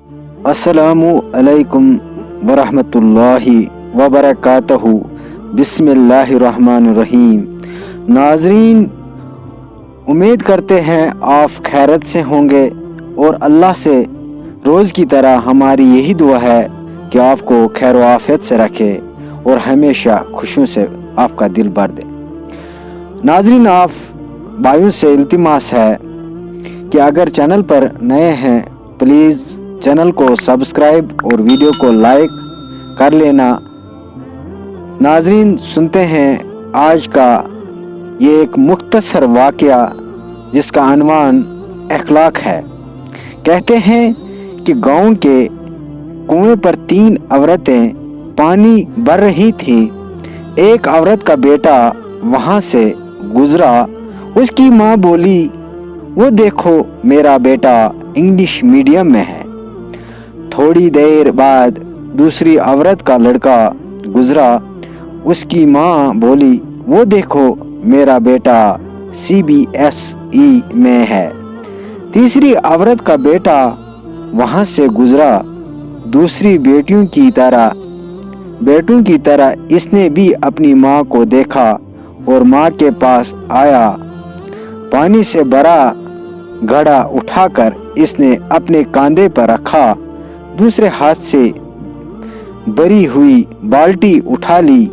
अस्सलामु अलैकुम वरहमतुल्लाहि वबरकातहू। बिस्मिल्लाहिर्रहमानिर्रहीम। नाज़रीन, उम्मीद करते हैं आप खैरत से होंगे और अल्लाह से रोज़ की तरह हमारी यही दुआ है कि आपको खैर व आफियत से रखे और हमेशा खुशियों से आपका दिल भर दे। नाज़रीन, आप भाइयों से इल्तिमास है कि अगर चैनल पर नए हैं प्लीज़ चैनल को सब्सक्राइब और वीडियो को लाइक कर लेना। नाज़रीन, सुनते हैं आज का ये एक मुख्तसर वाक़या जिसका अनवान अखलाक है। कहते हैं कि गांव के कुएं पर 3 औरतें पानी भर रही थीं। एक औरत का बेटा वहां से गुजरा। उसकी माँ बोली, वो देखो मेरा बेटा इंग्लिश मीडियम में है। थोड़ी देर बाद दूसरी औरत का लड़का गुजरा। उसकी माँ बोली, वो देखो मेरा बेटा CBSE में है। तीसरी औरत का बेटा वहां से गुजरा। दूसरी बेटों की तरह इसने भी अपनी माँ को देखा और माँ के पास आया। पानी से भरा घड़ा उठाकर इसने अपने कंधे पर रखा। दूसरे हाथ से भरी हुई बाल्टी उठा ली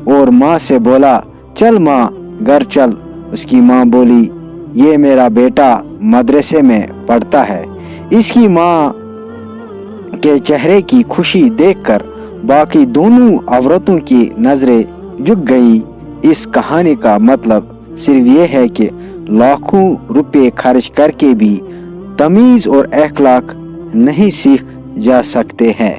और माँ से बोला, चल माँ घर चल। उसकी माँ बोली, ये मेरा बेटा मदरसे में पढ़ता है। इसकी माँ के चेहरे की खुशी देखकर बाकी दोनों औरतों की नजरें झुक गई। इस कहानी का मतलब सिर्फ ये है कि लाखों रुपए खर्च करके भी तमीज़ और अखलाक नहीं सीख जा सकते हैं।